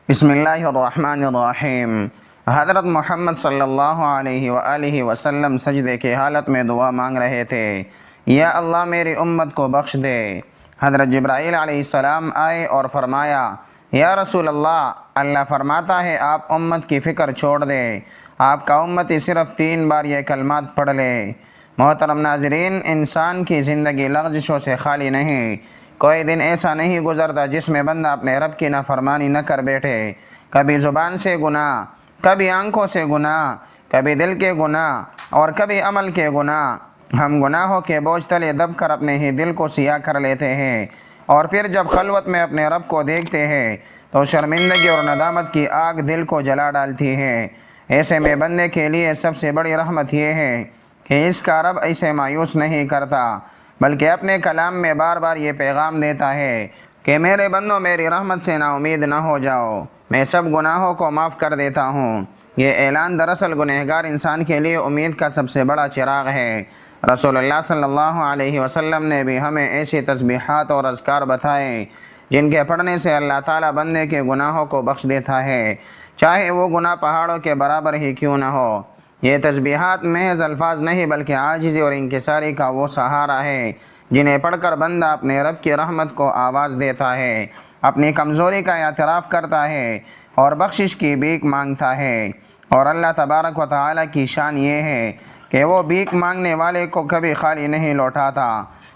بسم اللہ الرحمن الرحیم۔ حضرت محمد صلی اللہ علیہ وآلہ وسلم سجدے کی حالت میں دعا مانگ رہے تھے، یا اللہ میری امت کو بخش دے۔ حضرت جبرائیل علیہ السلام آئے اور فرمایا، یا رسول اللہ، اللہ فرماتا ہے آپ امت کی فکر چھوڑ دیں، آپ کا امتی صرف 3 بار یہ کلمات پڑھ لے۔ محترم ناظرین، انسان کی زندگی لغزشوں سے خالی نہیں۔ کوئی دن ایسا نہیں گزرتا جس میں بندہ اپنے رب کی نافرمانی نہ کر بیٹھے۔ کبھی زبان سے گناہ، کبھی آنکھوں سے گناہ، کبھی دل کے گناہ اور کبھی عمل کے گناہ۔ ہم گناہوں کے بوجھ تلے دب کر اپنے ہی دل کو سیاہ کر لیتے ہیں، اور پھر جب خلوت میں اپنے رب کو دیکھتے ہیں تو شرمندگی اور ندامت کی آگ دل کو جلا ڈالتی ہے۔ ایسے میں بندے کے لیے سب سے بڑی رحمت یہ ہے کہ اس کا رب اسے مایوس نہیں کرتا، بلکہ اپنے کلام میں بار بار یہ پیغام دیتا ہے کہ میرے بندوں میری رحمت سے نا امید نہ ہو جاؤ، میں سب گناہوں کو معاف کر دیتا ہوں۔ یہ اعلان دراصل گنہگار انسان کے لیے امید کا سب سے بڑا چراغ ہے۔ رسول اللہ صلی اللہ علیہ وسلم نے بھی ہمیں ایسی تسبیحات اور اذکار بتائے جن کے پڑھنے سے اللہ تعالیٰ بندے کے گناہوں کو بخش دیتا ہے، چاہے وہ گناہ پہاڑوں کے برابر ہی کیوں نہ ہو۔ یہ تسبیحات محض الفاظ نہیں بلکہ عاجزی اور انکساری کا وہ سہارا ہے جنہیں پڑھ کر بندہ اپنے رب کی رحمت کو آواز دیتا ہے، اپنی کمزوری کا اعتراف کرتا ہے اور بخشش کی بھیک مانگتا ہے۔ اور اللہ تبارک و تعالیٰ کی شان یہ ہے کہ وہ بھیک مانگنے والے کو کبھی خالی نہیں لوٹاتا،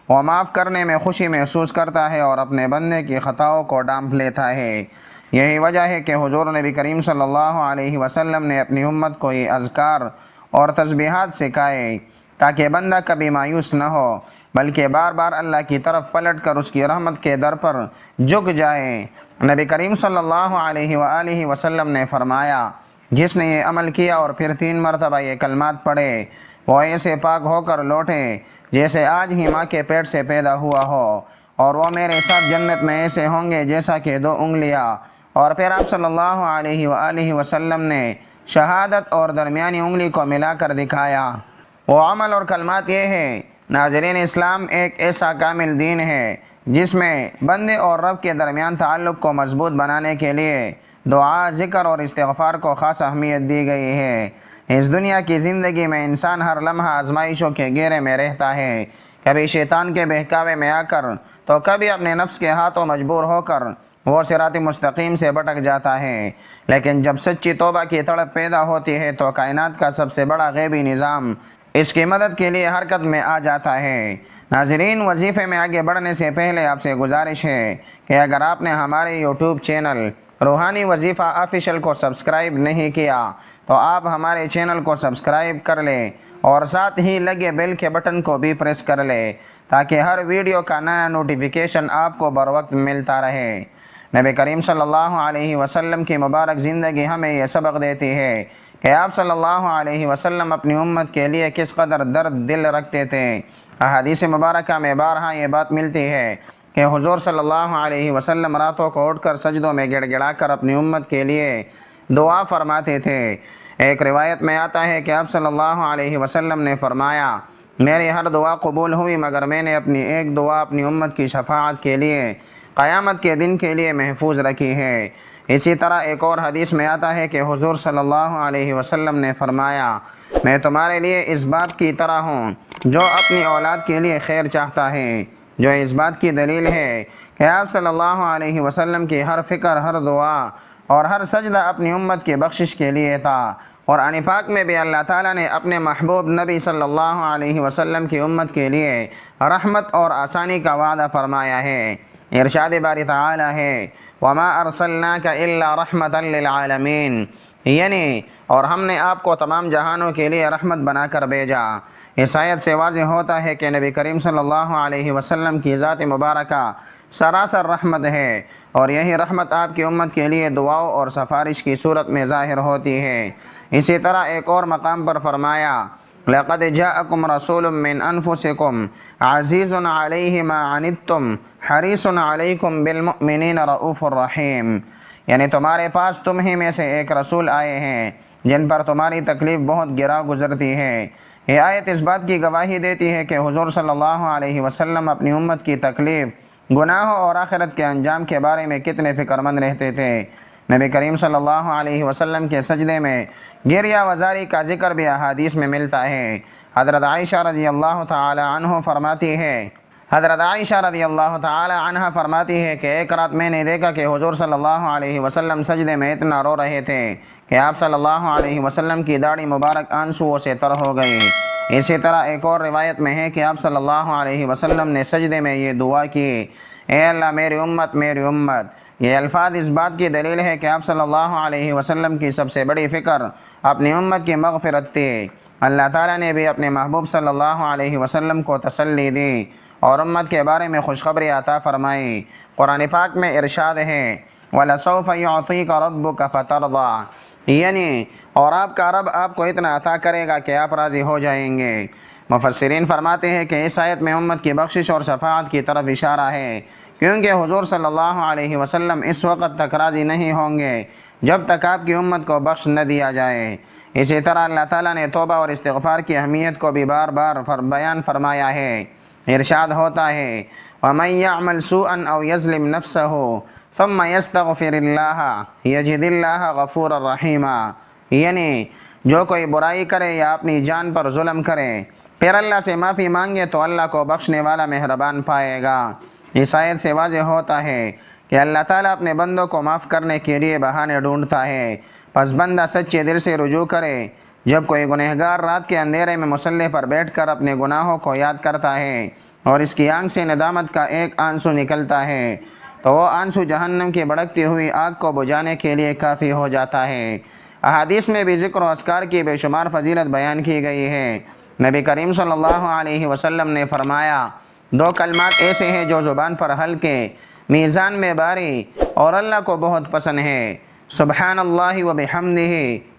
وہ معاف کرنے میں خوشی محسوس کرتا ہے اور اپنے بندے کی خطاؤں کو ڈانپ لیتا ہے۔ یہی وجہ ہے کہ حضور نبی کریم صلی اللہ علیہ وسلم نے اپنی امت کو یہ اذکار اور تسبیحات سکھائے تاکہ بندہ کبھی مایوس نہ ہو، بلکہ بار بار اللہ کی طرف پلٹ کر اس کی رحمت کے در پر جھک جائے۔ نبی کریم صلی اللہ علیہ وآلہ وسلم نے فرمایا، جس نے یہ عمل کیا اور پھر 3 مرتبہ یہ کلمات پڑھے، وہ ایسے پاک ہو کر لوٹے جیسے آج ہی ماں کے پیٹ سے پیدا ہوا ہو، اور وہ میرے ساتھ جنت میں ایسے ہوں گے جیسا کہ 2 انگلیاں۔ اور پھر آپ صلی اللہ علیہ وآلہ وسلم نے شہادت اور درمیانی انگلی کو ملا کر دکھایا۔ وہ عمل اور کلمات یہ ہے۔ ناظرین، اسلام ایک ایسا کامل دین ہے جس میں بندے اور رب کے درمیان تعلق کو مضبوط بنانے کے لیے دعا، ذکر اور استغفار کو خاص اہمیت دی گئی ہے۔ اس دنیا کی زندگی میں انسان ہر لمحہ آزمائشوں کے گھیرے میں رہتا ہے، کبھی شیطان کے بہکاوے میں آ کر تو کبھی اپنے نفس کے ہاتھوں مجبور ہو کر وہ صراط مستقیم سے بھٹک جاتا ہے۔ لیکن جب سچی توبہ کی تڑپ پیدا ہوتی ہے تو کائنات کا سب سے بڑا غیبی نظام اس کی مدد کے لیے حرکت میں آ جاتا ہے۔ ناظرین، وظیفے میں آگے بڑھنے سے پہلے آپ سے گزارش ہے کہ اگر آپ نے ہمارے یوٹیوب چینل روحانی وظیفہ آفیشل کو سبسکرائب نہیں کیا تو آپ ہمارے چینل کو سبسکرائب کر لیں اور ساتھ ہی لگے بیل کے بٹن کو بھی پریس کر لیں تاکہ ہر ویڈیو کا نیا نوٹیفیکیشن آپ کو بر وقت ملتا رہے۔ نبی کریم صلی اللہ علیہ وسلم کی مبارک زندگی ہمیں یہ سبق دیتی ہے کہ آپ صلی اللہ علیہ وسلم اپنی امت کے لیے کس قدر درد دل رکھتے تھے۔ احادیث مبارکہ میں بارہا یہ بات ملتی ہے کہ حضور صلی اللہ علیہ وسلم راتوں کو اٹھ کر سجدوں میں گڑ گڑا کر اپنی امت کے لیے دعا فرماتے تھے۔ ایک روایت میں آتا ہے کہ آپ صلی اللہ علیہ وسلم نے فرمایا، میری ہر دعا قبول ہوئی مگر میں نے اپنی ایک دعا اپنی امت کی شفاعت کے لیے قیامت کے دن کے لیے محفوظ رکھی ہے۔ اسی طرح ایک اور حدیث میں آتا ہے کہ حضور صلی اللہ علیہ وسلم نے فرمایا، میں تمہارے لیے اس باپ کی طرح ہوں جو اپنی اولاد کے لیے خیر چاہتا ہے، جو اس بات کی دلیل ہے کہ آپ صلی اللہ علیہ وسلم کی ہر فکر، ہر دعا اور ہر سجدہ اپنی امت کی بخشش کے لیے تھا۔ قرآن پاک میں بھی اللہ تعالیٰ نے اپنے محبوب نبی صلی اللہ علیہ وسلم کی امت کے لیے رحمت اور آسانی کا وعدہ فرمایا ہے۔ ارشاد باری تعالیٰ ہے، وَمَا أَرْسَلْنَاكَ إِلَّا رَحْمَةً لِّلْعَالَمِينَ، یعنی اور ہم نے آپ کو تمام جہانوں کے لیے رحمت بنا کر بھیجا۔ اس آیت سے واضح ہوتا ہے کہ نبی کریم صلی اللہ علیہ وسلم کی ذات مبارکہ سراسر رحمت ہے، اور یہی رحمت آپ کی امت کے لیے دعاؤں اور سفارش کی صورت میں ظاہر ہوتی ہے۔ اسی طرح ایک اور مقام پر فرمایا، لَقَدْ جَاءَكُمْ رَسُولٌ مِّنْ أَنفُسِكُمْ عَزِيزٌ عَلَيْهِ مَا عَنِتُّمْ حَرِيصٌ عَلَيْكُمْ بِالْمُؤْمِنِينَ رَءُوفٌ رَحِيمٌ، یعنی تمہارے پاس تم ہی میں سے ایک رسول آئے ہیں جن پر تمہاری تکلیف بہت گراں گزرتی ہے۔ یہ آیت اس بات کی گواہی دیتی ہے کہ حضور صلی اللہ علیہ وسلم اپنی امت کی تکلیف، گناہوں اور آخرت کے انجام کے بارے میں کتنے فکر مند رہتے تھے۔ نبی کریم صلی اللہ علیہ وسلم کے سجدے میں گریہ وزاری کا ذکر بھی احادیث میں ملتا ہے۔ حضرت عائشہ رضی اللہ تعالی عنہ فرماتی ہے کہ ایک رات میں نے دیکھا کہ حضور صلی اللہ علیہ وسلم سجدے میں اتنا رو رہے تھے کہ آپ صلی اللہ علیہ وسلم کی داڑھی مبارک آنسوؤں سے تر ہو گئی۔ اسی طرح ایک اور روایت میں ہے کہ آپ صلی اللہ علیہ وسلم نے سجدے میں یہ دعا کی، اے اللہ میری امت میری امت۔ یہ الفاظ اس بات کی دلیل ہے کہ آپ صلی اللہ علیہ وسلم کی سب سے بڑی فکر اپنی امت کی مغفرت تھی۔ اللہ تعالیٰ نے بھی اپنے محبوب صلی اللہ علیہ وسلم کو تسلی دی اور امت کے بارے میں خوشخبری عطا فرمائی۔ قرآن پاک میں ارشاد ہے وَلَسَوْفَ يُعْطِيكَ رَبُّكَ فَتَرْضَىٰ، یعنی اور آپ کا رب آپ کو اتنا عطا کرے گا کہ آپ راضی ہو جائیں گے۔ مفسرین فرماتے ہیں کہ اس آیت میں امت کی بخشش اور شفاعت کی طرف اشارہ ہے، کیونکہ حضور صلی اللہ علیہ وسلم اس وقت تک راضی نہیں ہوں گے جب تک آپ کی امت کو بخش نہ دیا جائے۔ اسی طرح اللہ تعالیٰ نے توبہ اور استغفار کی اہمیت کو بھی بار بار بیان فرمایا ہے۔ ارشاد ہوتا ہے وَمَن يَعْمَلْ سُوءًا أَوْ يَظْلِمْ نَفْسَهُ ثُمَّ يَسْتَغْفِرِ اللَّهَ يَجِدِ اللَّهَ غَفُورًا رَحِيمًا، یعنی جو کوئی برائی کرے یا اپنی جان پر ظلم کرے پھر اللہ سے معافی مانگے تو اللہ کو بخشنے والا مہربان پائے گا۔ اس آیت سے واضح ہوتا ہے کہ اللہ تعالیٰ اپنے بندوں کو معاف کرنے کے لیے بہانے ڈھونڈتا ہے، پس بندہ سچے دل سے رجوع کرے۔ جب کوئی گنہگار رات کے اندھیرے میں مصلی پر بیٹھ کر اپنے گناہوں کو یاد کرتا ہے اور اس کی آنکھ سے ندامت کا ایک آنسو نکلتا ہے تو وہ آنسو جہنم کی بھڑکتی ہوئی آگ کو بجھانے کے لیے کافی ہو جاتا ہے۔ احادیث میں بھی ذکر و اذکار کی بے شمار فضیلت بیان کی گئی ہے۔ نبی کریم صلی اللہ علیہ وسلم نے فرمایا دو کلمات ایسے ہیں جو زبان پر ہلکے، میزان میں بھاری اور اللہ کو بہت پسند ہے، سبحان اللہ و بحمدہ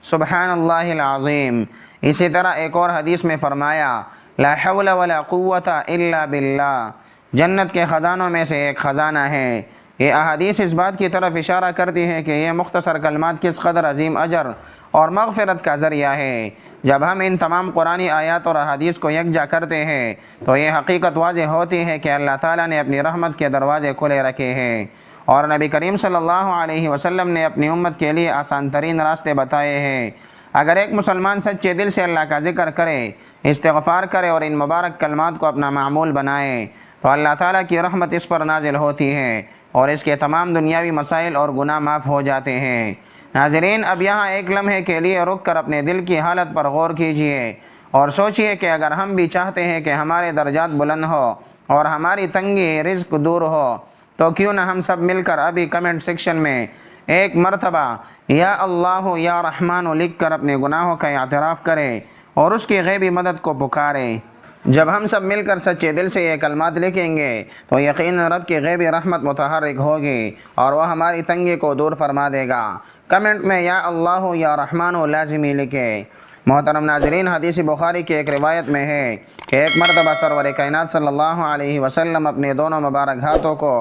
سبحان اللہ العظیم۔ اسی طرح ایک اور حدیث میں فرمایا لا حول ولا قوت الا باللہ، جنت کے خزانوں میں سے ایک خزانہ ہے۔ یہ احادیث اس بات کی طرف اشارہ کرتی ہے کہ یہ مختصر کلمات کس قدر عظیم اجر اور مغفرت کا ذریعہ ہے۔ جب ہم ان تمام قرآنی آیات اور احادیث کو یکجا کرتے ہیں تو یہ حقیقت واضح ہوتی ہے کہ اللہ تعالیٰ نے اپنی رحمت کے دروازے کھلے رکھے ہیں اور نبی کریم صلی اللہ علیہ وسلم نے اپنی امت کے لیے آسان ترین راستے بتائے ہیں۔ اگر ایک مسلمان سچے دل سے اللہ کا ذکر کرے، استغفار کرے اور ان مبارک کلمات کو اپنا معمول بنائے تو اللہ تعالیٰ کی رحمت اس پر نازل ہوتی ہے اور اس کے تمام دنیاوی مسائل اور گناہ معاف ہو جاتے ہیں۔ ناظرین، اب یہاں ایک لمحے کے لیے رک کر اپنے دل کی حالت پر غور کیجئے اور سوچئے کہ اگر ہم بھی چاہتے ہیں کہ ہمارے درجات بلند ہو اور ہماری تنگی رزق دور ہو تو کیوں نہ ہم سب مل کر ابھی کمنٹ سیکشن میں ایک مرتبہ یا اللہ یا رحمان لکھ کر اپنے گناہوں کا اعتراف کریں اور اس کی غیبی مدد کو پکاریں۔ جب ہم سب مل کر سچے دل سے یہ کلمات لکھیں گے تو یقیناً رب کی غیبی رحمت متحرک ہوگی اور وہ ہماری تنگی کو دور فرما دے گا۔ کمنٹ میں یا اللہ یا رحمان لازمی لکھیں۔ محترم ناظرین، حدیث بخاری کی ایک روایت میں ہے کہ ایک مرتبہ سرور کائنات صلی اللہ علیہ وسلم اپنے دونوں مبارک ہاتھوں کو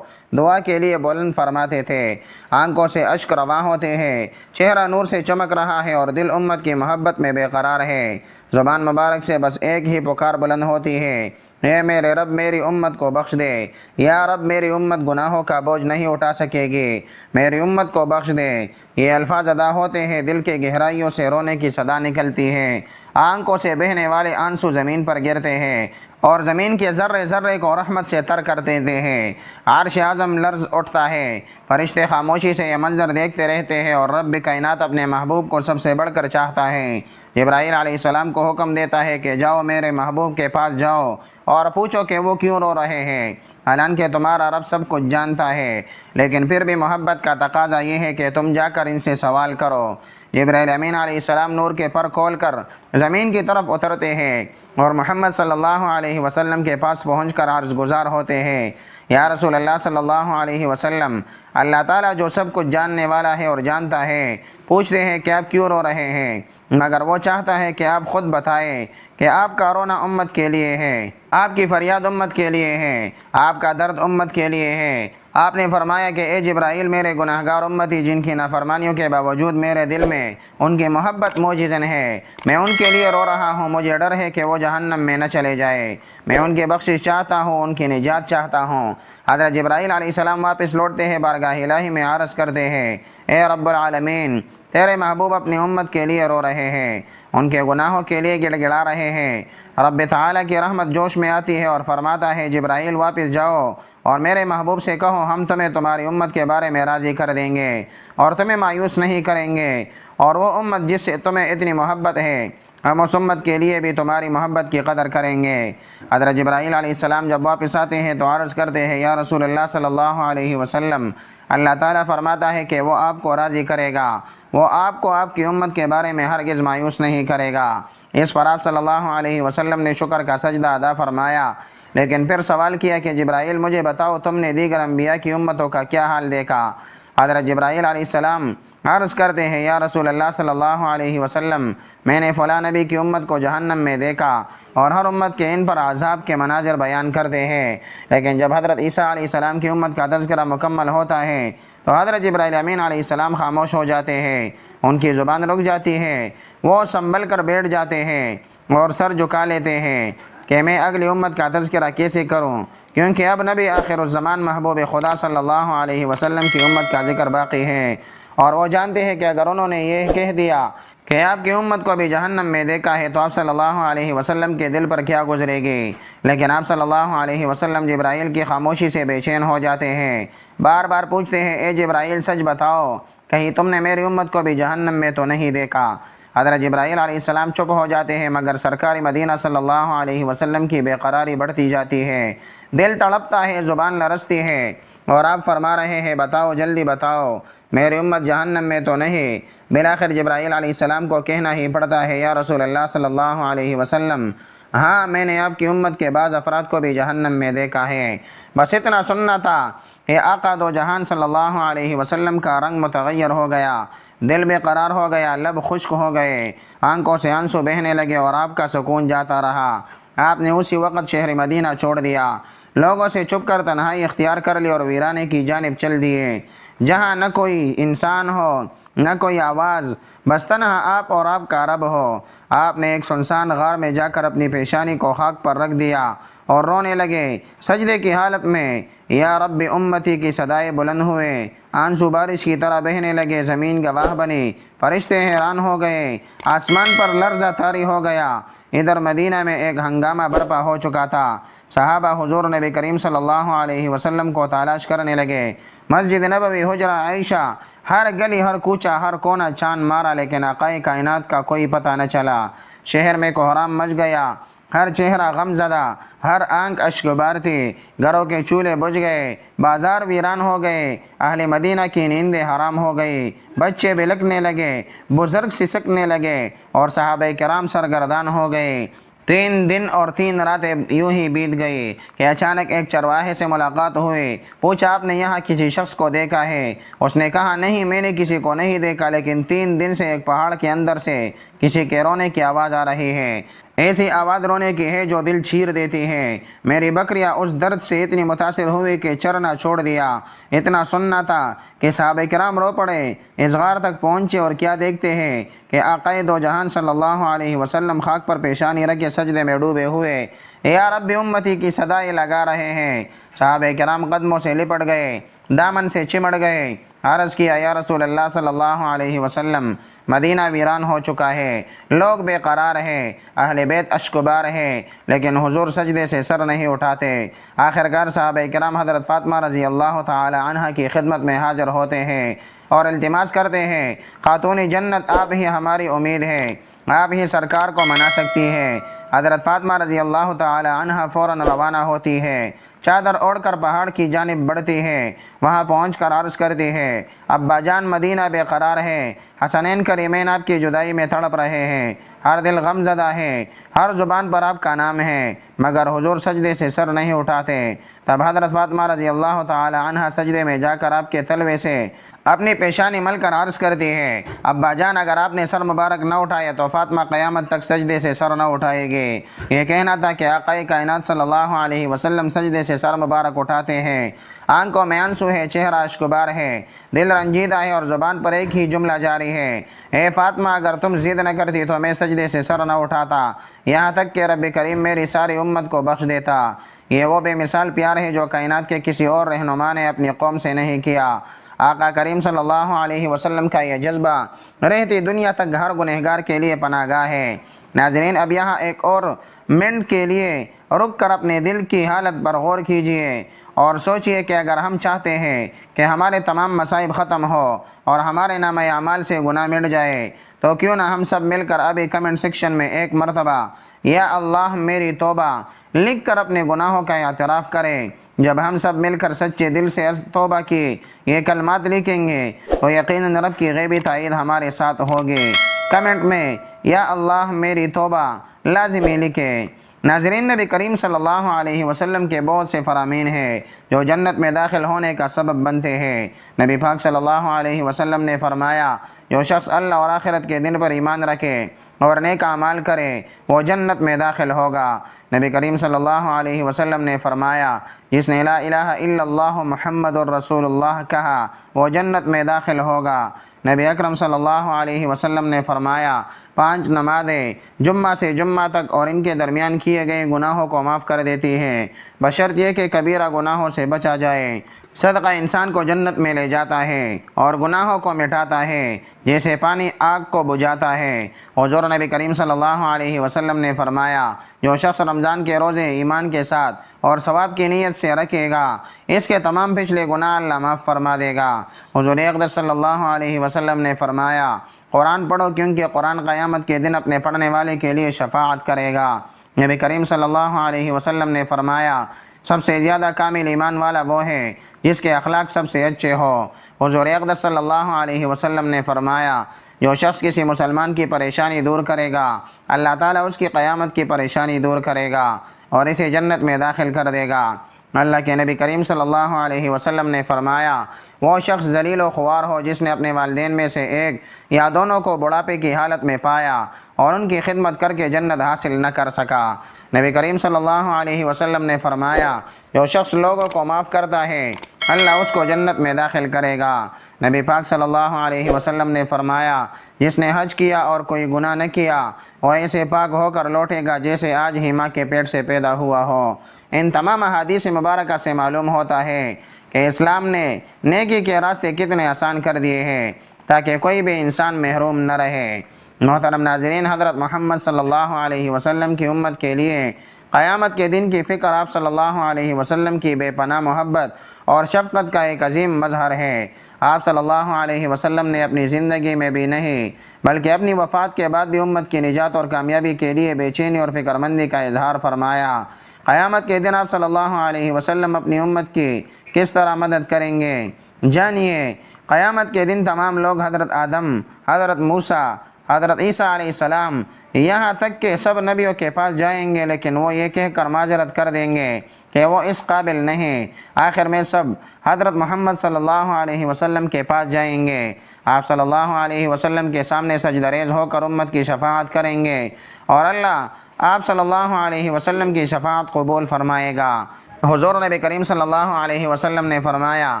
دعا کے لیے بلند فرماتے تھے، آنکھوں سے اشک رواں ہوتے ہیں، چہرہ نور سے چمک رہا ہے اور دل امت کی محبت میں بے قرار ہے۔ زبان مبارک سے بس ایک ہی پکار بلند ہوتی ہے، اے میرے رب میری امت کو بخش دے۔ یا رب میری امت گناہوں کا بوجھ نہیں اٹھا سکے گی، میری امت کو بخش دے۔ یہ الفاظ ادا ہوتے ہیں، دل کے گہرائیوں سے رونے کی صدا نکلتی ہے، آنکھوں سے بہنے والے آنسو زمین پر گرتے ہیں اور زمین کے ذرے ذرے کو رحمت سے تر کر دیتے ہیں۔ عرش اعظم لرز اٹھتا ہے، فرشتے خاموشی سے یہ منظر دیکھتے رہتے ہیں اور رب کائنات اپنے محبوب کو سب سے بڑھ کر چاہتا ہے۔ جبرائیل علیہ السلام کو حکم دیتا ہے کہ جاؤ میرے محبوب کے پاس جاؤ اور پوچھو کہ وہ کیوں رو رہے ہیں، حالانکہ تمہارا رب سب کچھ جانتا ہے، لیکن پھر بھی محبت کا تقاضا یہ ہے کہ تم جا کر ان سے سوال کرو۔ جبرائیل امین علیہ السلام نور کے پر کھول کر زمین کی طرف اترتے ہیں اور محمد صلی اللہ علیہ وسلم کے پاس پہنچ کر عرض گزار ہوتے ہیں، یا رسول اللہ صلی اللہ علیہ وسلم، اللہ تعالیٰ جو سب کچھ جاننے والا ہے اور جانتا ہے، پوچھتے ہیں کہ آپ کیوں رو رہے ہیں، مگر وہ چاہتا ہے کہ آپ خود بتائیں کہ آپ کا رونا امت کے لیے ہے، آپ کی فریاد امت کے لیے ہے، آپ کا درد امت کے لیے ہے۔ آپ نے فرمایا کہ اے جبرائیل، میرے گناہگار امتی جن کی نافرمانیوں کے باوجود میرے دل میں ان کی محبت موجزن ہے، میں ان کے لیے رو رہا ہوں، مجھے ڈر ہے کہ وہ جہنم میں نہ چلے جائے، میں ان کی بخشش چاہتا ہوں، ان کی نجات چاہتا ہوں۔ حضرت جبرائیل علیہ السلام واپس لوٹتے ہیں، بارگاہ الہی میں عرض کرتے ہیں، اے رب العالمین، تیرے محبوب اپنی امت کے لیے رو رہے ہیں، ان کے گناہوں کے لیے گڑ گڑا رہے ہیں۔ رب تعالیٰ کی رحمت جوش میں آتی ہے اور فرماتا ہے جبرائیل واپس جاؤ اور میرے محبوب سے کہو ہم تمہیں تمہاری امت کے بارے میں راضی کر دیں گے اور تمہیں مایوس نہیں کریں گے، اور وہ امت جس سے تمہیں اتنی محبت ہے ہم اس امت کے لیے بھی تمہاری محبت کی قدر کریں گے۔ حضرت جبرائیل علیہ السلام جب واپس آتے ہیں تو عرض کرتے ہیں یا رسول اللہ صلی اللہ علیہ وسلم، اللہ تعالیٰ فرماتا ہے کہ وہ آپ کو راضی کرے گا، وہ آپ کو آپ کی امت کے بارے میں ہرگز مایوس نہیں کرے گا۔ اس پر آپ صلی اللہ علیہ وسلم نے شکر کا سجدہ ادا فرمایا، لیکن پھر سوال کیا کہ جبرائیل مجھے بتاؤ تم نے دیگر انبیاء کی امتوں کا کیا حال دیکھا؟ حضرت جبرائیل علیہ السلام عرض کرتے ہیں یا رسول اللہ صلی اللہ علیہ وسلم، میں نے فلاں نبی کی امت کو جہنم میں دیکھا، اور ہر امت کے ان پر عذاب کے مناظر بیان کرتے ہیں، لیکن جب حضرت عیسیٰ علیہ السلام کی امت کا تذکرہ مکمل ہوتا ہے تو حضرت جبرائیل امین علیہ السلام خاموش ہو جاتے ہیں، ان کی زبان رک جاتی ہے، وہ سنبھل کر بیٹھ جاتے ہیں اور سر جھکا لیتے ہیں کہ میں اگلی امت کا تذکرہ کیسے کروں، کیونکہ اب نبی آخر الزمان محبوب خدا صلی اللہ علیہ وسلم کی امت کا ذکر باقی ہے، اور وہ جانتے ہیں کہ اگر انہوں نے یہ کہہ دیا کہ آپ کی امت کو بھی جہنم میں دیکھا ہے تو آپ صلی اللہ علیہ وسلم کے دل پر کیا گزرے گی، لیکن آپ صلی اللہ علیہ وسلم جبرائیل کی خاموشی سے بے چین ہو جاتے ہیں، بار بار پوچھتے ہیں اے جبرائیل سچ بتاؤ، کہیں تم نے میری امت کو بھی جہنم میں تو نہیں دیکھا؟ حضرت جبرائیل علیہ السلام چپ ہو جاتے ہیں، مگر سرکار مدینہ صلی اللہ علیہ وسلم کی بے قراری بڑھتی جاتی ہے، دل تڑپتا ہے، زبان لرزتی ہے، اور آپ فرما رہے ہیں بتاؤ جلدی بتاؤ، میری امت جہنم میں تو نہیں؟ بالآخر جبرائیل علیہ السلام کو کہنا ہی پڑتا ہے یا رسول اللہ صلی اللہ علیہ وسلم، ہاں میں نے آپ کی امت کے بعض افراد کو بھی جہنم میں دیکھا ہے، بس اتنا سننا تھا۔ اے آقا دو جہان صلی اللہ علیہ وسلم کا رنگ متغیر ہو گیا، دل بے قرار ہو گیا، لب خشک ہو گئے، آنکھوں سے آنسو بہنے لگے اور آپ کا سکون جاتا رہا۔ آپ نے اسی وقت شہر مدینہ چھوڑ دیا، لوگوں سے چھپ کر تنہائی اختیار کر لی اور ویرانے کی جانب چل دیے، جہاں نہ کوئی انسان ہو نہ کوئی آواز، بس تنہا آپ اور آپ کا رب ہو۔ آپ نے ایک سنسان غار میں جا کر اپنی پیشانی کو خاک پر رکھ دیا اور رونے لگے، سجدے کی حالت میں یا رب امتی کی صدائے بلند ہوئے، آنسو بارش کی طرح بہنے لگے، زمین گواہ بنی، فرشتے حیران ہو گئے، آسمان پر لرزہ طاری ہو گیا۔ ادھر مدینہ میں ایک ہنگامہ برپا ہو چکا تھا، صحابہ حضور نبی کریم صلی اللہ علیہ وسلم کو تلاش کرنے لگے، مسجد نبوی، حجرہ عائشہ، ہر گلی ہر کوچہ ہر کونا چھان مارا، لیکن آقائے کائنات کا کوئی پتہ نہ چلا۔ شہر میں کوہرام مچ گیا، ہر چہرہ غم زدہ، ہر آنکھ اشک بار تھی، گھروں کے چولہے بجھ گئے، بازار ویران ہو گئے، اہل مدینہ کی نیندیں حرام ہو گئی، بچے بلکنے لگے، بزرگ سسکنے لگے، اور صحابہ کرام سرگردان ہو گئے۔ 3 دن اور 3 راتیں یوں ہی بیت گئی کہ اچانک ایک چرواہے سے ملاقات ہوئی، پوچھا آپ نے یہاں کسی شخص کو دیکھا ہے؟ اس نے کہا نہیں میں نے کسی کو نہیں دیکھا، لیکن 3 دن سے ایک پہاڑ کے اندر سے کسی کے رونے کی آواز آ رہی ہے، ایسی آواز رونے کی ہے جو دل چیر دیتی ہے۔ میری بکریاں اس درد سے اتنی متاثر ہوئی کہ چرنا چھوڑ دیا، اتنا سننا تھا کہ صحابہ کرام رو پڑے، اس غار تک پہنچے اور کیا دیکھتے ہیں کہ آقائے دو جہان صلی اللہ علیہ وسلم خاک پر پیشانی رکھے سجدے میں ڈوبے ہوئے یا رب امتی کی صدائیں لگا رہے ہیں۔ صحابہ کرام قدموں سے لپٹ گئے، دامن سے چمڑ گئے، عرض کیا یا رسول اللہ صلی اللہ علیہ وسلم، مدینہ ویران ہو چکا ہے، لوگ بے قرار ہیں، اہل بیت اشکبار ہیں، لیکن حضور سجدے سے سر نہیں اٹھاتے۔ آخرکار صحابہ کرام حضرت فاطمہ رضی اللہ تعالی عنہ کی خدمت میں حاضر ہوتے ہیں اور التماس کرتے ہیں خاتون جنت آپ ہی ہماری امید ہے، آپ ہی سرکار کو منا سکتی ہیں۔ حضرت فاطمہ رضی اللہ تعالی عنہ فوراً روانہ ہوتی ہے، چادر اوڑھ کر پہاڑ کی جانب بڑھتی ہے، وہاں پہنچ کر عرض کرتی ہے ابا جان مدینہ بے قرار ہے، حسنین کریمین آپ کی جدائی میں تڑپ رہے ہیں، ہر دل غم زدہ ہے، ہر زبان پر آپ کا نام ہے، مگر حضور سجدے سے سر نہیں اٹھاتے۔ تب حضرت فاطمہ رضی اللہ تعالی عنہ سجدے میں جا کر آپ کے تلوے سے اپنی پیشانی مل کر عرض کرتی ہے ابا جان اگر آپ نے سر مبارک نہ اٹھایا تو فاطمہ قیامت تک سجدے سے سر نہ اٹھائے گی۔ یہ کہنا تھا کہ آقائے کائنات صلی اللہ علیہ وسلم سجدے سے سر مبارک اٹھاتے ہیں، آنکھوں میں آنسو ہے، چہرہ اشکبار ہے، دل رنجیدہ ہے اور زبان پر ایک ہی جملہ جاری ہے اے فاطمہ اگر تم ضد نہ کرتی تو میں سجدے سے سر نہ اٹھاتا، یہاں تک کہ رب کریم میری ساری امت کو بخش دیتا۔ یہ وہ بے مثال پیار ہے جو کائنات کے کسی اور رہنما نے اپنی قوم سے نہیں کیا۔ آقا کریم صلی اللہ علیہ وسلم کا یہ جذبہ رہتی دنیا تک ہر گنہگار کے لیے پناہ گاہ ہے۔ ناظرین، اب یہاں ایک اور منٹ کے لیے رک کر اپنے دل کی حالت پر غور کیجئے اور سوچئے کہ اگر ہم چاہتے ہیں کہ ہمارے تمام مصائب ختم ہو اور ہمارے نامہ اعمال سے گناہ مٹ جائے تو کیوں نہ ہم سب مل کر ابھی کمنٹ سیکشن میں ایک مرتبہ یا اللہ میری توبہ لکھ کر اپنے گناہوں کا اعتراف کریں۔ جب ہم سب مل کر سچے دل سے توبہ کی یہ کلمات لکھیں گے تو یقیناً رب کی غیبی تائید ہمارے ساتھ ہوگی۔ کمنٹ میں یا اللہ میری توبہ لازمی لکھیں۔ ناظرین، نبی کریم صلی اللہ علیہ وسلم کے بہت سے فرامین ہیں جو جنت میں داخل ہونے کا سبب بنتے ہیں۔ نبی پاک صلی اللہ علیہ وسلم نے فرمایا، جو شخص اللہ اور آخرت کے دن پر ایمان رکھے اور نیک اعمال کرے وہ جنت میں داخل ہوگا۔ نبی کریم صلی اللہ علیہ وسلم نے فرمایا، جس نے لا الہ الا اللہ محمد الرسول اللہ کہا وہ جنت میں داخل ہوگا۔ نبی اکرم صلی اللہ علیہ وسلم نے فرمایا، 5 نمازیں جمعہ سے جمعہ تک اور ان کے درمیان کیے گئے گناہوں کو معاف کر دیتی ہیں، بشرط یہ کہ کبیرہ گناہوں سے بچا جائے۔ صدقہ انسان کو جنت میں لے جاتا ہے اور گناہوں کو مٹاتا ہے جیسے پانی آگ کو بجھاتا ہے۔ حضور نبی کریم صلی اللہ علیہ وسلم نے فرمایا، جو شخص رمضان کے روزے ایمان کے ساتھ اور ثواب کی نیت سے رکھے گا اس کے تمام پچھلے گناہ اللہ معاف فرما دے گا۔ حضور اقدس صلی اللہ علیہ وسلم نے فرمایا، قرآن پڑھو کیونکہ قرآن قیامت کے دن اپنے پڑھنے والے کے لیے شفاعت کرے گا۔ نبی کریم صلی اللہ علیہ وسلم نے فرمایا، سب سے زیادہ کامل ایمان والا وہ ہے جس کے اخلاق سب سے اچھے ہو۔ حضور اقدس صلی اللہ علیہ وسلم نے فرمایا، جو شخص کسی مسلمان کی پریشانی دور کرے گا اللہ تعالیٰ اس کی قیامت کی پریشانی دور کرے گا اور اسے جنت میں داخل کر دے گا۔ اللہ کے نبی کریم صلی اللہ علیہ وسلم نے فرمایا، وہ شخص ذلیل و خوار ہو جس نے اپنے والدین میں سے ایک یا دونوں کو بڑھاپے کی حالت میں پایا اور ان کی خدمت کر کے جنت حاصل نہ کر سکا۔ نبی کریم صلی اللہ علیہ وسلم نے فرمایا، جو شخص لوگوں کو معاف کرتا ہے اللہ اس کو جنت میں داخل کرے گا۔ نبی پاک صلی اللہ علیہ وسلم نے فرمایا، جس نے حج کیا اور کوئی گناہ نہ کیا وہ ایسے پاک ہو کر لوٹے گا جیسے آج ہی ماں کے پیٹ سے پیدا ہوا ہو۔ ان تمام احادیث مبارکہ سے معلوم ہوتا ہے کہ اسلام نے نیکی کے راستے کتنے آسان کر دیے ہیں تاکہ کوئی بھی انسان محروم نہ رہے۔ محترم ناظرین، حضرت محمد صلی اللہ علیہ وسلم کی امت کے لیے قیامت کے دن کی فکر آپ صلی اللہ علیہ وسلم کی بے پناہ محبت اور شفقت کا ایک عظیم مظہر ہے۔ آپ صلی اللہ علیہ وسلم نے اپنی زندگی میں بھی نہیں بلکہ اپنی وفات کے بعد بھی امت کی نجات اور کامیابی کے لیے بے چینی اور فکر مندی کا اظہار فرمایا۔ قیامت کے دن آپ صلی اللہ علیہ وسلم اپنی امت کی کس طرح مدد کریں گے؟ جانیے، قیامت کے دن تمام لوگ حضرت آدم، حضرت موسیٰ، حضرت عیسیٰ علیہ السلام یہاں تک کہ سب نبیوں کے پاس جائیں گے، لیکن وہ یہ کہہ کر معذرت کر دیں گے کہ وہ اس قابل نہیں۔ آخر میں سب حضرت محمد صلی اللہ علیہ وسلم کے پاس جائیں گے۔ آپ صلی اللہ علیہ وسلم کے سامنے سجدہ ریز ہو کر امت کی شفاعت کریں گے اور اللہ آپ صلی اللہ علیہ وسلم کی شفاعت قبول فرمائے گا۔ حضور نبی کریم صلی اللہ علیہ وسلم نے فرمایا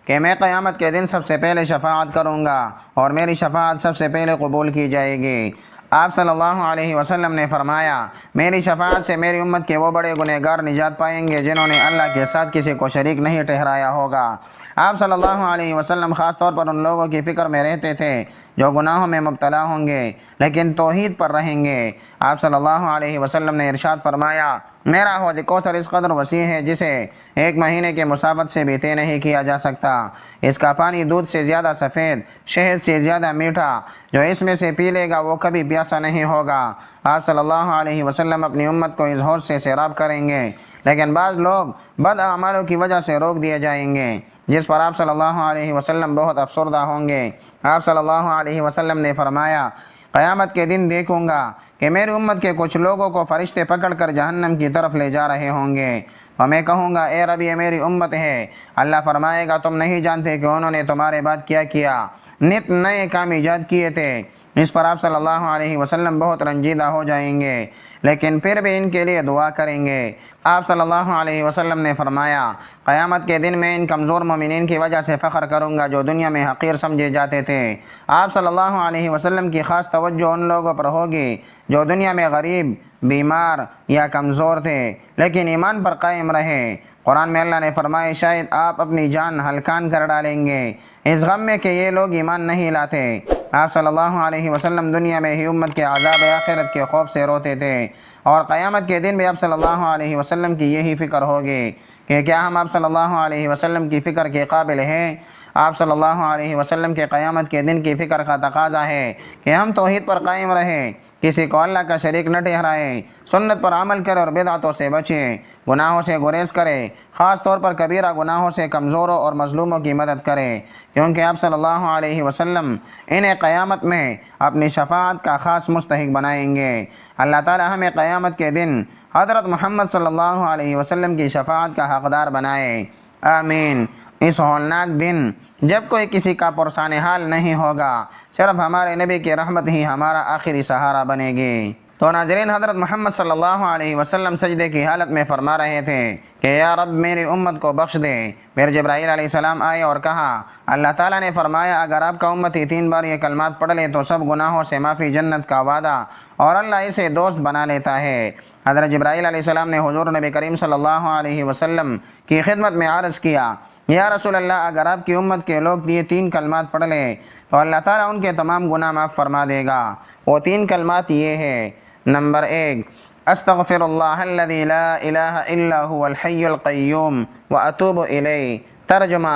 کہ میں قیامت کے دن سب سے پہلے شفاعت کروں گا اور میری شفاعت سب سے پہلے قبول کی جائے گی۔ آپ صلی اللہ علیہ وسلم نے فرمایا، میری شفاعت سے میری امت کے وہ بڑے گنہگار نجات پائیں گے جنہوں نے اللہ کے ساتھ کسی کو شریک نہیں ٹھہرایا ہوگا۔ آپ صلی اللہ علیہ وسلم خاص طور پر ان لوگوں کی فکر میں رہتے تھے جو گناہوں میں مبتلا ہوں گے لیکن توحید پر رہیں گے۔ آپ صلی اللہ علیہ وسلم نے ارشاد فرمایا، میرا حوض کوثر اس قدر وسیع ہے جسے 1 مہینے کے مسافت سے بھی طے نہیں کیا جا سکتا۔ اس کا پانی دودھ سے زیادہ سفید، شہد سے زیادہ میٹھا، جو اس میں سے پی لے گا وہ کبھی پیاسا نہیں ہوگا۔ آپ صلی اللہ علیہ وسلم اپنی امت کو اس حوض سے سیراب کریں گے، لیکن بعض لوگ بد اعمالوں کی وجہ سے روک دیے جائیں گے جس پر آپ صلی اللہ علیہ وسلم بہت افسردہ ہوں گے۔ آپ صلی اللہ علیہ وسلم نے فرمایا، قیامت کے دن دیکھوں گا کہ میری امت کے کچھ لوگوں کو فرشتے پکڑ کر جہنم کی طرف لے جا رہے ہوں گے اور میں کہوں گا، اے رب یہ میری امت ہے۔ اللہ فرمائے گا، تم نہیں جانتے کہ انہوں نے تمہارے بعد کیا کیا، نت نئے کام ایجاد کیے تھے۔ اس پر آپ صلی اللہ علیہ وسلم بہت رنجیدہ ہو جائیں گے لیکن پھر بھی ان کے لیے دعا کریں گے۔ آپ صلی اللہ علیہ وسلم نے فرمایا، قیامت کے دن میں ان کمزور مومنین کی وجہ سے فخر کروں گا جو دنیا میں حقیر سمجھے جاتے تھے۔ آپ صلی اللہ علیہ وسلم کی خاص توجہ ان لوگوں پر ہوگی جو دنیا میں غریب، بیمار یا کمزور تھے لیکن ایمان پر قائم رہے۔ قرآن میں اللہ نے فرمایا شاید آپ اپنی جان ہلکان کر ڈالیں گے اس غم میں کہ یہ لوگ ایمان نہیں لاتے۔ آپ صلی اللہ علیہ وسلم دنیا میں ہی امت کے عذاب آخرت کے خوف سے روتے تھے، اور قیامت کے دن بھی آپ صلی اللہ علیہ وسلم کی یہی فکر ہوگی کہ کیا ہم آپ صلی اللہ علیہ وسلم کی فکر کے قابل ہیں۔ آپ صلی اللہ علیہ وسلم کے قیامت کے دن کی فکر کا تقاضا ہے کہ ہم توحید پر قائم رہیں، کسی کو اللہ کا شریک نہ ٹھہرائیں، سنت پر عمل کریں اور بدعتوں سے بچیں، گناہوں سے گریز کریں، خاص طور پر کبیرہ گناہوں سے کمزوروں اور مظلوموں کی مدد کریں، کیونکہ آپ صلی اللہ علیہ وسلم انہیں قیامت میں اپنی شفاعت کا خاص مستحق بنائیں گے۔ اللہ تعالی ہمیں قیامت کے دن حضرت محمد صلی اللہ علیہ وسلم کی شفاعت کا حقدار بنائے، آمین۔ اس ہولناک دن جب کوئی کسی کا پرسان حال نہیں ہوگا، صرف ہمارے نبی کی رحمت ہی ہمارا آخری سہارا بنے گی۔ تو ناظرین، حضرت محمد صلی اللہ علیہ وسلم سجدے کی حالت میں فرما رہے تھے کہ یا رب میری امت کو بخش دے۔ پھر جبرائیل علیہ السلام آئے اور کہا، اللہ تعالیٰ نے فرمایا اگر آپ کا امتی 3 بار یہ کلمات پڑھ لے تو سب گناہوں سے معافی، جنت کا وعدہ، اور اللہ اسے دوست بنا لیتا ہے۔ حضرت جبرائیل علیہ السلام نے حضور نبی کریم صلی اللہ علیہ وسلم کی خدمت میں عرض کیا، یا رسول اللہ اگر آپ کی امت کے لوگ یہ 3 کلمات پڑھ لیں تو اللہ تعالیٰ ان کے تمام گناہ معاف فرما دے گا۔ وہ 3 کلمات یہ ہے، نمبر 1، استغفر اللہ الذی لا الہ الا هو الحی القیوم واتوب الیہ۔ ترجمہ،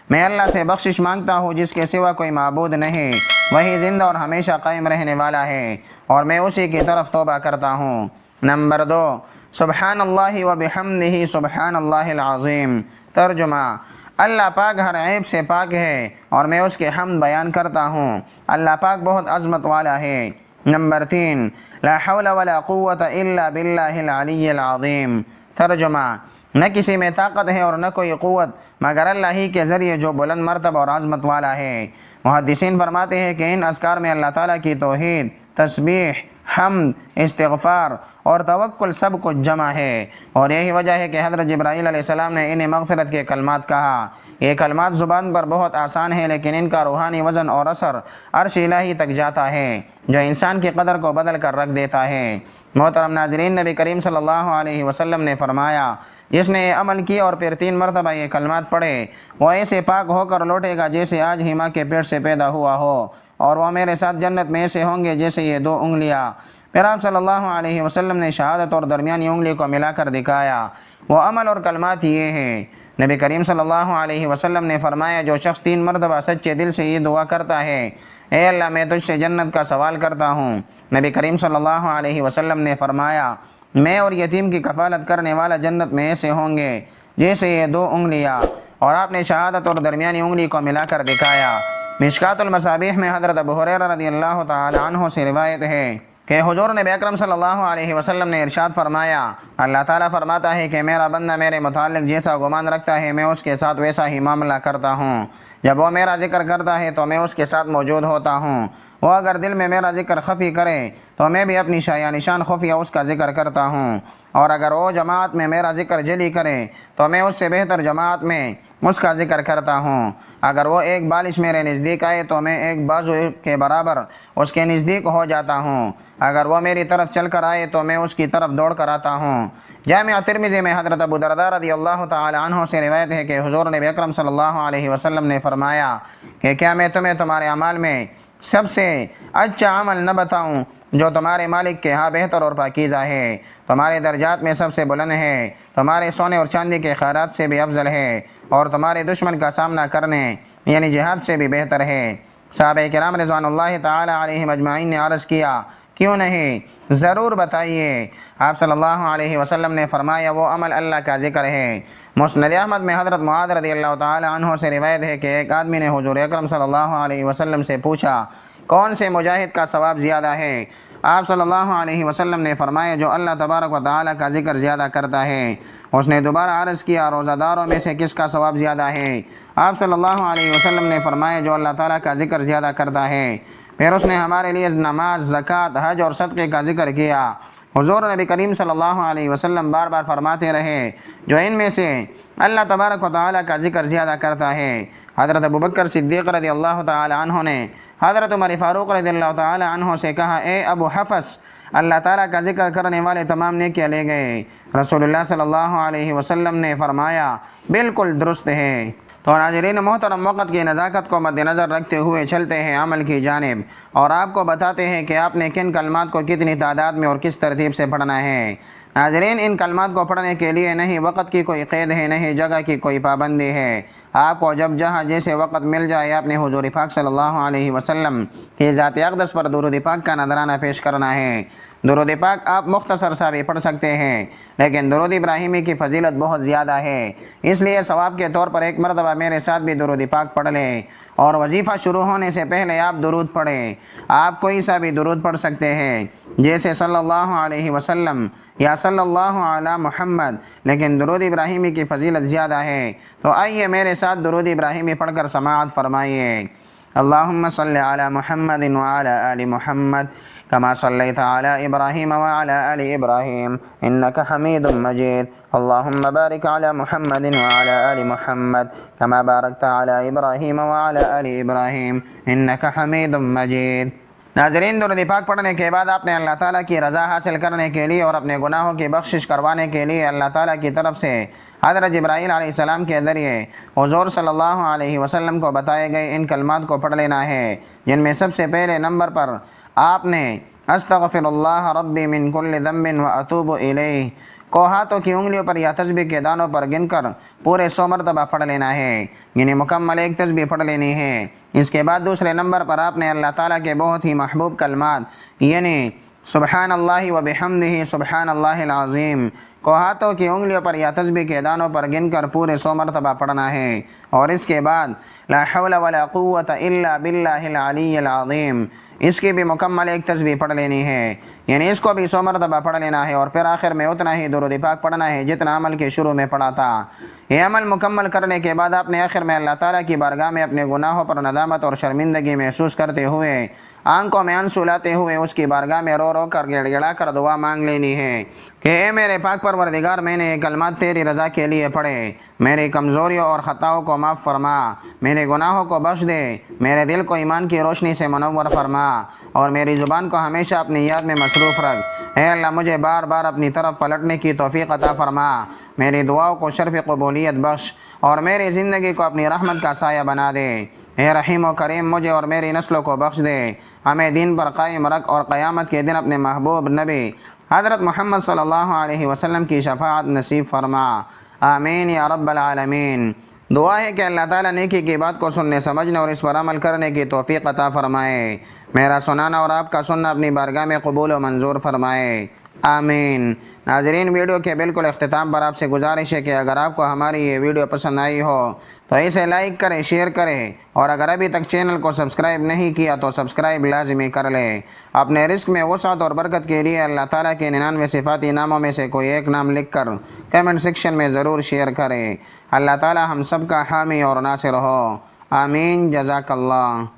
میں اللہ سے بخشش مانگتا ہوں جس کے سوا کوئی معبود نہیں، وہی زندہ اور ہمیشہ قائم رہنے والا ہے، اور میں اسی کی طرف توبہ کرتا ہوں۔ نمبر 2، سبحان اللہ وبحمدہ سبحان اللہ العظیم۔ ترجمہ، اللہ پاک ہر عیب سے پاک ہے اور میں اس کے حمد بیان کرتا ہوں، اللہ پاک بہت عظمت والا ہے۔ نمبر 3، لا حول ولا قوت الا باللہ العلی العظیم۔ ترجمہ، نہ کسی میں طاقت ہے اور نہ کوئی قوت مگر اللہ ہی کے ذریعے جو بلند مرتبہ اور عظمت والا ہے۔ محدثین فرماتے ہیں کہ ان اذکار میں اللہ تعالیٰ کی توحید، تسبیح، حمد، استغفار اور توکل سب کچھ جمع ہے، اور یہی وجہ ہے کہ حضرت جبرائیل علیہ السلام نے انہیں مغفرت کے کلمات کہا۔ یہ کلمات زبان پر بہت آسان ہیں، لیکن ان کا روحانی وزن اور اثر عرش الہی تک جاتا ہے، جو انسان کی قدر کو بدل کر رکھ دیتا ہے۔ محترم ناظرین، نبی کریم صلی اللہ علیہ وسلم نے فرمایا، جس نے یہ عمل کیا اور پھر 3 مرتبہ یہ کلمات پڑھے، وہ ایسے پاک ہو کر لوٹے گا جیسے آج ہی ماں کے پیٹ سے پیدا ہوا ہو، اور وہ میرے ساتھ جنت میں ایسے ہوں گے جیسے یہ 2 انگلیاں۔ پھر آپ صلی اللہ علیہ وسلم نے شہادت اور درمیانی انگلی کو ملا کر دکھایا۔ وہ عمل اور کلمات یہ ہیں، نبی کریم صلی اللہ علیہ وسلم نے فرمایا، جو شخص 3 مرتبہ سچے دل سے یہ دعا کرتا ہے، اے اللہ میں تجھ سے جنت کا سوال کرتا ہوں۔ نبی کریم صلی اللہ علیہ وسلم نے فرمایا، میں اور یتیم کی کفالت کرنے والا جنت میں ایسے ہوں گے جیسے یہ 2 انگلیاں، اور آپ نے شہادت اور درمیانی انگلی کو ملا کر دکھایا۔ مشکات المصابیح میں حضرت ابو ہریرہ رضی اللہ تعالی عنہ سے روایت ہے کہ حضور نبی اکرم صلی اللہ علیہ وسلم نے ارشاد فرمایا، اللہ تعالیٰ فرماتا ہے کہ میرا بندہ میرے متعلق جیسا گمان رکھتا ہے میں اس کے ساتھ ویسا ہی معاملہ کرتا ہوں۔ جب وہ میرا ذکر کرتا ہے تو میں اس کے ساتھ موجود ہوتا ہوں۔ وہ اگر دل میں میرا ذکر خفی کرے تو میں بھی اپنی شایع نشان خفیہ اس کا ذکر کرتا ہوں، اور اگر وہ جماعت میں میرا ذکر جلی کرے تو میں اس سے بہتر جماعت میں اس کا ذکر کرتا ہوں۔ اگر وہ ایک بالش میرے نزدیک آئے تو میں ایک بازو کے برابر اس کے نزدیک ہو جاتا ہوں۔ اگر وہ میری طرف چل کر آئے تو میں اس کی طرف دوڑ کر آتا ہوں۔ جامع ترمذی میں حضرت ابو درداء رضی اللہ تعالی عنہ سے روایت ہے کہ حضور نبی اکرم صلی اللہ علیہ وسلم نے فرمایا کہ کیا میں تمہیں تمہارے اعمال میں سب سے اچھا عمل نہ بتاؤں جو تمہارے مالک کے ہاں بہتر اور پاکیزہ ہے، تمہارے درجات میں سب سے بلند ہے، تمہارے سونے اور چاندی کے خیرات سے بھی افضل ہے، اور تمہارے دشمن کا سامنا کرنے یعنی جہاد سے بھی بہتر ہے۔ صحابہ کرام رضوان اللہ تعالی علیہم اجمعین نے عرض کیا، کیوں نہیں، ضرور بتائیے۔ آپ صلی اللہ علیہ وسلم نے فرمایا، وہ عمل اللہ کا ذکر ہے۔ مسند احمد میں حضرت معاذ رضی اللہ تعالی عنہ سے روایت ہے کہ ایک آدمی نے حضور اکرم صلی اللہ علیہ وسلم سے پوچھا، کون سے مجاہد کا ثواب زیادہ ہے؟ آپ صلی اللہ علیہ وسلم نے فرمایا، جو اللہ تبارک و تعالی کا ذکر زیادہ کرتا ہے۔ اس نے دوبارہ عرض کیا، روزہ داروں میں سے کس کا ثواب زیادہ ہے؟ آپ صلی اللہ علیہ وسلم نے فرمایا، جو اللہ تعالیٰ کا ذکر زیادہ کرتا ہے۔ پھر اس نے ہمارے لیے نماز، زکوٰۃ، حج اور صدقے کا ذکر کیا۔ حضور نبی کریم صلی اللہ علیہ وسلم بار بار فرماتے رہے، جو ان میں سے اللہ تبارک و تعالیٰ کا ذکر زیادہ کرتا ہے، حضرت ابوبکر صدیق رضی اللہ تعالی عنہ نے حضرت عمر فاروق رضی اللہ تعالی عنہ سے کہا، اے ابو حفص، اللہ تعالیٰ کا ذکر کرنے والے تمام نیکیاں لے گئے۔ رسول اللہ صلی اللہ علیہ وسلم نے فرمایا، بالکل درست ہے۔ تو ناظرین محترم، وقت کی نزاکت کو مد نظر رکھتے ہوئے چلتے ہیں عمل کی جانب، اور آپ کو بتاتے ہیں کہ آپ نے کن کلمات کو کتنی تعداد میں اور کس ترتیب سے پڑھنا ہے۔ ناظرین، ان کلمات کو پڑھنے کے لیے نہیں وقت کی کوئی قید ہے، نہیں جگہ کی کوئی پابندی ہے۔ آپ کو جب جہاں جیسے وقت مل جائے اپنے حضور پاک صلی اللہ علیہ وسلم کی ذات اقدس پر درود پاک کا نذرانہ پیش کرنا ہے۔ درود پاک آپ مختصر سا بھی پڑھ سکتے ہیں، لیکن درود ابراہیمی کی فضیلت بہت زیادہ ہے، اس لیے ثواب کے طور پر ایک مرتبہ میرے ساتھ بھی درود پاک پڑھ لیں، اور وظیفہ شروع ہونے سے پہلے آپ درود پڑھیں۔ آپ کوئی سا بھی درود پڑھ سکتے ہیں، جیسے صلی اللہ علیہ وسلم یا صلی اللہ علی محمد، لیکن درود ابراہیمی کی فضیلت زیادہ ہے۔ تو آئیے میرے ساتھ درود ابراہیمی پڑھ کر سماعت فرمائیے۔ اللہم صلی علی محمد وعلی آل محمد کما صلیت علی ابراہیم وعلی آل ابراہیم انک حمید مجید۔ اللہم بارک علی محمد وعلی آل محمد کما بارکت علی ابراہیم وعلی آل ابراہیم انک حمید مجید۔ ناظرین، درود پاک پڑھنے کے بعد آپ نے اللہ تعالیٰ کی رضا حاصل کرنے کے لیے اور اپنے گناہوں کی بخشش کروانے کے لیے اللہ تعالیٰ کی طرف سے حضرت جبرائیل علیہ السلام کے ذریعے حضور صلی اللہ علیہ وسلم کو بتائے گئے ان کلمات کو پڑھ لینا ہے، جن میں سب سے پہلے نمبر پر آپ نے استغفر اللہ ربی من کل ذنب واتوب الیہ کو ہاتھوں کی انگلیوں پر یا تسبیح کے دانوں پر گن کر پورے 100 مرتبہ پڑھ لینا ہے، یعنی مکمل ایک تسبیح پڑھ لینی ہے۔ اس کے بعد دوسرے نمبر پر آپ نے اللہ تعالیٰ کے بہت ہی محبوب کلمات یعنی سبحان اللہ و بحمدہ سبحان اللہ العظیم کو ہاتھوں کی انگلیوں پر یا تسبیح کے دانوں پر گن کر پورے 100 مرتبہ پڑھنا ہے، اور اس کے بعد لا حول ولا قوت الا باللہ العلی العظیم اس کی بھی مکمل ایک تسبیح پڑھ لینی ہے، یعنی اس کو بھی 100 مرتبہ پڑھ لینا ہے، اور پھر آخر میں اتنا ہی درود پاک پڑھنا ہے جتنا عمل کے شروع میں پڑھا تھا۔ یہ عمل مکمل کرنے کے بعد آپ نے آخر میں اللہ تعالیٰ کی بارگاہ میں اپنے گناہوں پر ندامت اور شرمندگی محسوس کرتے ہوئے، آنکھوں میں آنسو لاتے ہوئے اس کی بارگاہ میں رو رو کر گڑ گڑا کر دعا مانگ لینی ہے کہ اے میرے پاک پروردگار، میں نے یہ کلمات تیری رضا کے لیے پڑھے، میری کمزوریوں اور خطاؤں کو معاف فرما، میرے گناہوں کو بخش دے، میرے دل کو ایمان کی روشنی سے منور فرما، اور میری زبان کو ہمیشہ اپنی یاد میں مصروف رکھ۔ اے اللہ، مجھے بار بار اپنی طرف پلٹنے کی توفیق عطا فرما، میری دعاؤں کو شرف قبولیت بخش، اور میری زندگی کو اپنی رحمت کا سایہ بنا دے۔ اے رحیم و کریم، مجھے اور میری نسلوں کو بخش دے، ہمیں دین پر قائم رکھ، اور قیامت کے دن اپنے محبوب نبی حضرت محمد صلی اللہ علیہ وسلم کی شفاعت نصیب فرما، آمین یا رب العالمین۔ دعا ہے کہ اللہ تعالیٰ نیکی کی بات کو سننے سمجھنے اور اس پر عمل کرنے کی توفیق عطا فرمائے، میرا سنانا اور آپ کا سننا اپنی بارگاہ میں قبول و منظور فرمائے، آمین۔ ناظرین، ویڈیو کے بالکل اختتام پر آپ سے گزارش ہے کہ اگر آپ کو ہماری یہ ویڈیو پسند آئی ہو تو اسے لائک کریں، شیئر کریں، اور اگر ابھی تک چینل کو سبسکرائب نہیں کیا تو سبسکرائب لازمی کر لیں۔ اپنے رزق میں وسعت اور برکت کے لیے اللہ تعالیٰ کے 99 صفاتی ناموں میں سے کوئی ایک نام لکھ کر کمنٹ سیکشن میں ضرور شیئر کریں۔ اللہ تعالیٰ ہم سب کا حامی اور ناصر ہو، آمین۔ جزاک اللہ۔